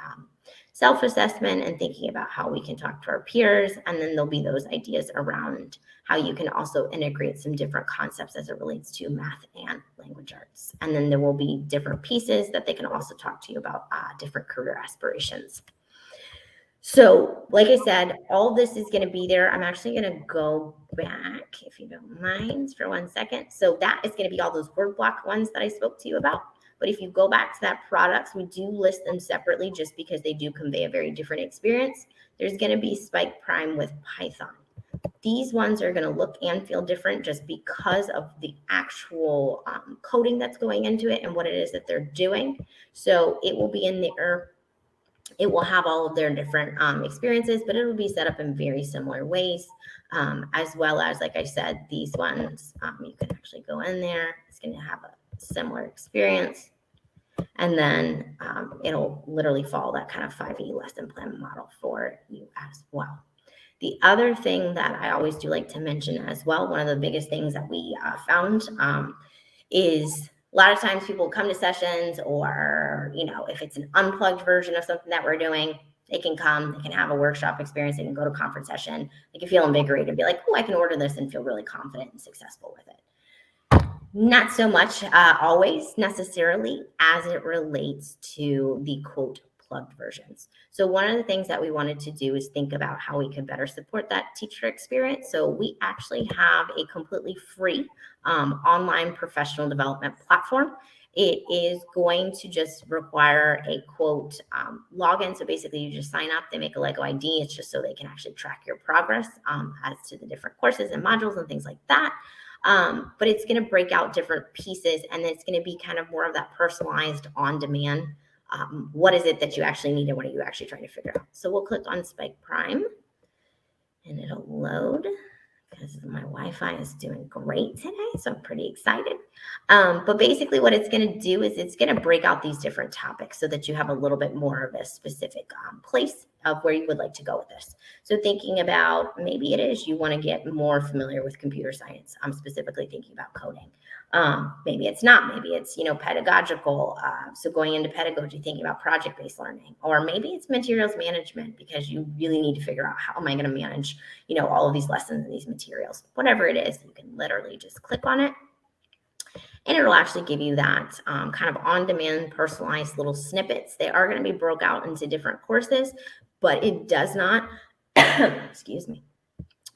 self-assessment and thinking about how we can talk to our peers. And then there'll be those ideas around how you can also integrate some different concepts as it relates to math and language arts. And then there will be different pieces that they can also talk to you about different career aspirations. So like I said, all this is going to be there. I'm actually going to go back, if you don't mind, for 1 second. So that is going to be all those word block ones that I spoke to you about. But if you go back to that products, we do list them separately just because they do convey a very different experience. There's going to be Spike Prime with Python. These ones are going to look and feel different just because of the actual coding that's going into it and what it is that they're doing. So it will be in there. It will have all of their different experiences, but it will be set up in very similar ways, as well as, like I said, these ones, you can actually go in there. It's going to have a similar experience. And then it'll literally follow that kind of 5E lesson plan model for you as well. The other thing that I always do like to mention as well, one of the biggest things that we found is a lot of times people come to sessions, or, if it's an unplugged version of something that we're doing, they can come, they can have a workshop experience, they can go to a conference session, they can feel invigorated and be like, oh, I can order this and feel really confident and successful with it. Not so much always necessarily as it relates to the quote plugged versions. So one of the things that we wanted to do is think about how we could better support that teacher experience. So we actually have a completely free online professional development platform. It is going to just require a quote login. So basically you just sign up, they make a Lego ID. It's just so they can actually track your progress as to the different courses and modules and things like that. But it's going to break out different pieces, and it's going to be kind of more of that personalized on demand. What is it that you actually need and what are you actually trying to figure out? So we'll click on Spike Prime and it'll load, because my Wi-Fi is doing great today, so I'm pretty excited. But basically what it's going to do is it's going to break out these different topics so that you have a little bit more of a specific place of where you would like to go with this. So thinking about, maybe it is you want to get more familiar with computer science. I'm specifically thinking about coding. Maybe it's not. Maybe it's, pedagogical. So going into pedagogy, thinking about project-based learning, or maybe it's materials management because you really need to figure out how am I going to manage, all of these lessons and these materials. Whatever it is, you can literally just click on it, and it'll actually give you that kind of on-demand, personalized little snippets. They are going to be broke out into different courses, but it does not, excuse me,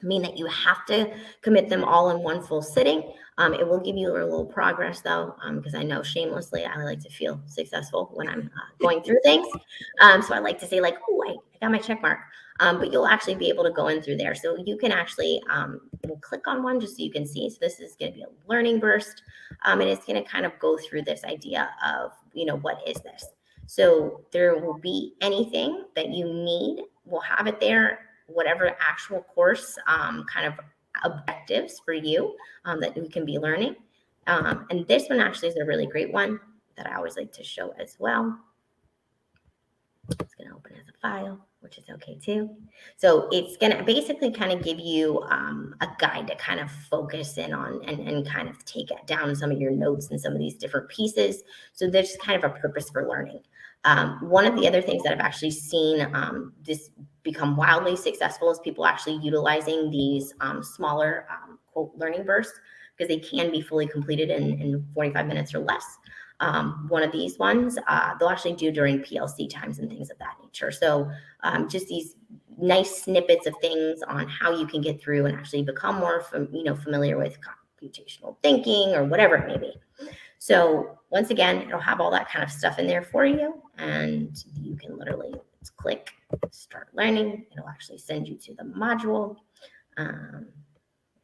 mean that you have to commit them all in one full sitting. It will give you a little progress though, because I know shamelessly, I like to feel successful when I'm going through things. So I like to say like, oh, I got my check mark. But you'll actually be able to go in through there. So you can actually we'll click on one just so you can see. So this is going to be a learning burst. And it's going to kind of go through this idea of, what is this? So there will be anything that you need. We'll have it there. Whatever actual course kind of objectives for you that you can be learning. And this one actually is a really great one that I always like to show as well. It's going to open as a file, which is okay too. So it's going to basically kind of give you a guide to kind of focus in on and kind of take down some of your notes and some of these different pieces. So there's kind of a purpose for learning. One of the other things that I've actually seen this become wildly successful is people actually utilizing these smaller quote learning bursts, because they can be fully completed in 45 minutes or less. One of these ones they'll actually do during PLC times and things of that nature. So just these nice snippets of things on how you can get through and actually become more familiar with computational thinking or whatever it may be. So once again, it'll have all that kind of stuff in there for you, and you can literally click start learning. It'll actually send you to the module.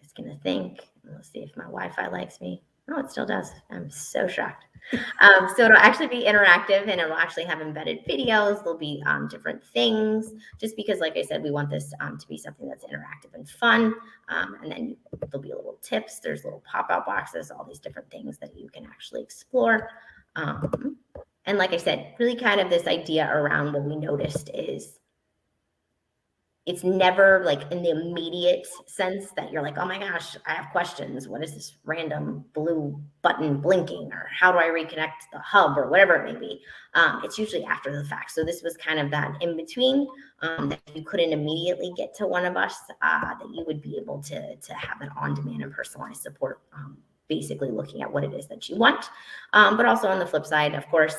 It's going to think. Let's see if my Wi-Fi likes me. Oh, it still does. I'm so shocked. So it'll actually be interactive, and it'll actually have embedded videos. There'll be different things, just because, like I said, we want this to be something that's interactive and fun. And then there'll be little tips. There's little pop-out boxes, all these different things that you can actually explore. And like I said, really kind of this idea around what we noticed is it's never like in the immediate sense that you're like, oh my gosh, I have questions. What is this random blue button blinking? Or how do I reconnect the hub or whatever it may be? It's usually after the fact. So this was kind of that in between that you couldn't immediately get to one of us, that you would be able to have an on-demand and personalized support, basically looking at what it is that you want. But also on the flip side, of course,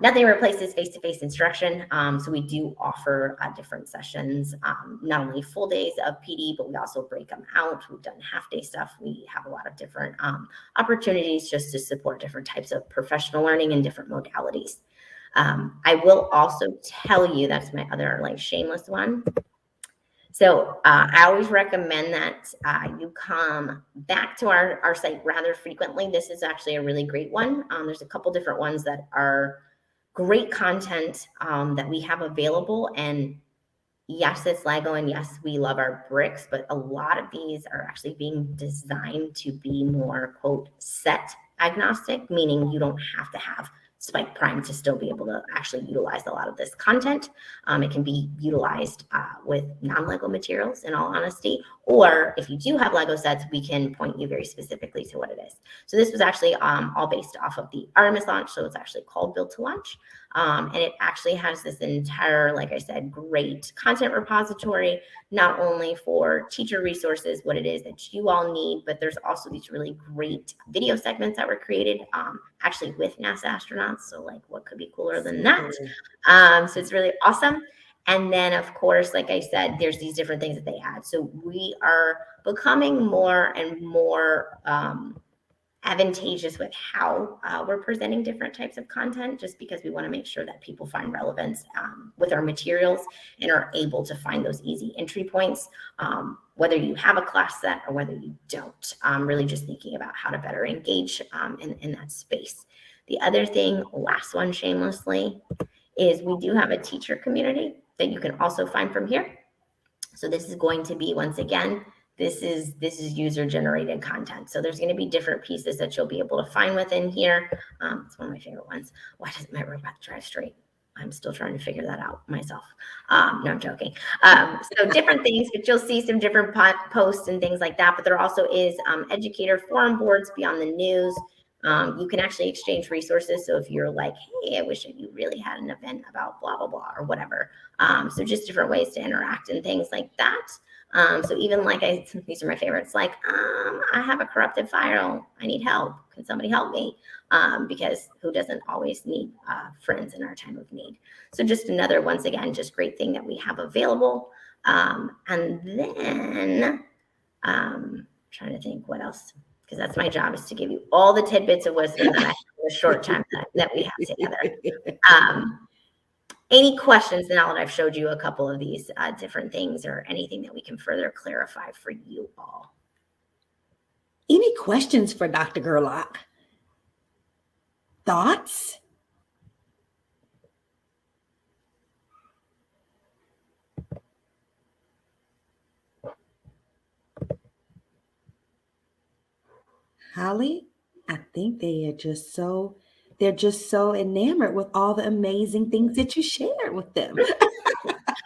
nothing replaces face-to-face instruction. So we do offer different sessions, not only full days of PD, but we also break them out. We've done half-day stuff. We have a lot of different opportunities just to support different types of professional learning and different modalities. I will also tell you, that's my other like shameless one. So I always recommend that you come back to our site rather frequently. This is actually a really great one. There's a couple different ones that are great content that we have available. And yes, it's Lego, and yes, we love our bricks, but a lot of these are actually being designed to be more, quote, set agnostic, meaning you don't have to have Spike Prime to still be able to actually utilize a lot of this content. It can be utilized with non-Lego materials, in all honesty, or if you do have Lego sets, we can point you very specifically to what it is. So this was actually all based off of the Artemis launch, so it's actually called Build to Launch. And it actually has this entire, like I said, great content repository, not only for teacher resources, what it is that you all need, but there's also these really great video segments that were created actually with NASA astronauts. So like, what could be cooler than that? So it's really awesome. And then, of course, like I said, there's these different things that they add. So we are becoming more and more advantageous with how we're presenting different types of content, just because we want to make sure that people find relevance with our materials and are able to find those easy entry points, whether you have a class set or whether you don't. Really just thinking about how to better engage in that space. The other thing, last one shamelessly, is we do have a teacher community that you can also find from here. So this is going to be, once again, this is user generated content. So there's going to be different pieces that you'll be able to find within here. It's one of my favorite ones. Why doesn't my robot drive straight? I'm still trying to figure that out myself. No, I'm joking. So different things, but you'll see some different posts and things like that. But there also is educator forum boards beyond the news. You can actually exchange resources. So if you're like, hey, I wish you really had an event about blah, blah, blah, or whatever. So just different ways to interact and things like that. So even like these are my favorites, like, I have a corrupted file. I need help. Can somebody help me? Because who doesn't always need friends in our time of need? So just another, once again, just great thing that we have available. And then trying to think what else, because that's my job, is to give you all the tidbits of wisdom that I have in the short time that we have together. Any questions now that I've showed you a couple of these different things, or anything that we can further clarify for you all? Any questions for Dr. Gerlach? Thoughts? Holly, I think they're just so enamored with all the amazing things that you shared with them.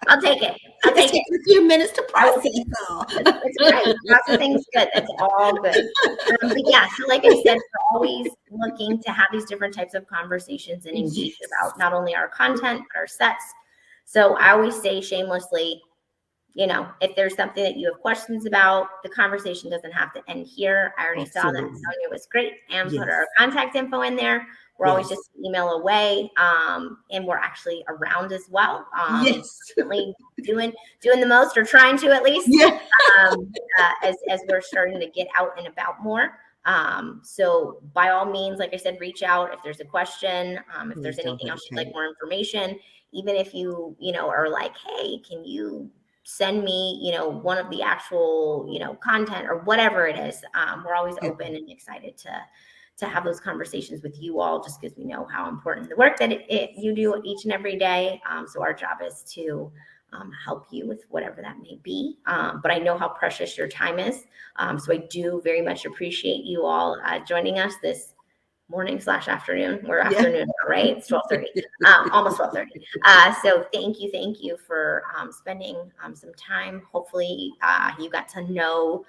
I'll take it. I'll take it. A few minutes to process all. It's great. Processing's good. That's all good. But yeah, so like I said, we're always looking to have these different types of conversations and engage about not only our content, but our sets. So I always say shamelessly, you know, if there's something that you have questions about, the conversation doesn't have to end here. I already saw that Sonya was great and put our contact info in there. We're always just an email away, and we're actually around as well. Definitely doing the most, or trying to at least. As we're starting to get out and about more. So by all means, like I said, reach out if there's a question, if there's anything else you'd like more information. Even if you know, are like, hey, can you send me, you know, one of the actual, you know, content or whatever it is. We're always open and excited to have those conversations with you all, just because we know how important the work that you do each and every day. So our job is to help you with whatever that may be. But I know how precious your time is. So I do very much appreciate you all joining us this morning/afternoon. We're afternoon, right? It's 12:30, almost 12:30. So thank you for spending some time. Hopefully you got to know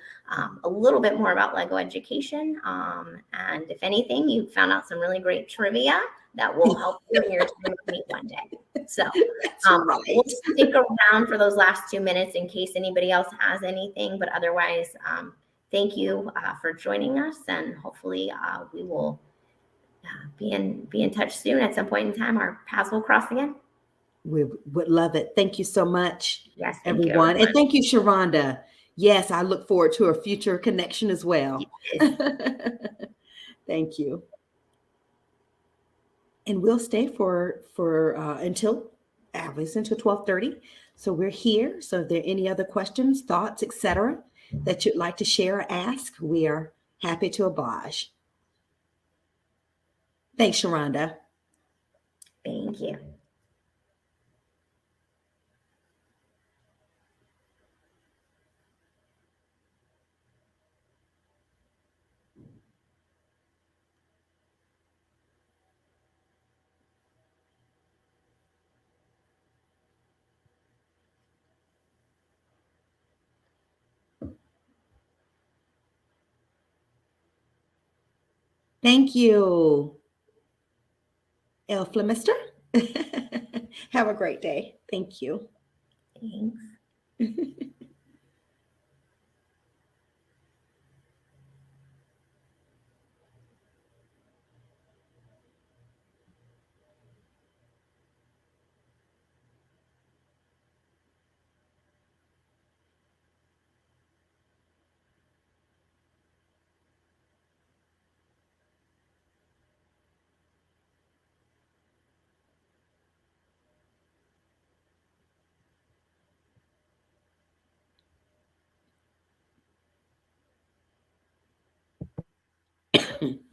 a little bit more about LEGO education. And if anything, you found out some really great trivia that will help you in your time of need one day. So we'll stick around for those last 2 minutes in case anybody else has anything. But otherwise, thank you for joining us, and hopefully we will be in touch soon. At some point in time, our paths will cross again. We would love it. Thank you so much, yes, everyone. And thank you, Sharonda. Yes, I look forward to a future connection as well. Yes. Thank you. And we'll stay for until at least until 12:30. So we're here. So if there are any other questions, thoughts, etc., that you'd like to share or ask, we are happy to oblige. Thanks, Sharonda. Thank you. Thank you. Elflemister? Have a great day. Thank you. Thanks.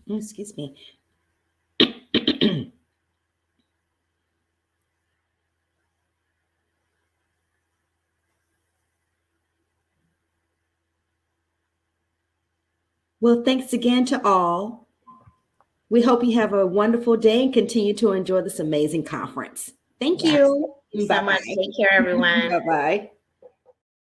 Excuse me. Well, thanks again to all. We hope you have a wonderful day and continue to enjoy this amazing conference. Thank Yes. you. Thank you so much. Take care, everyone. Bye-bye.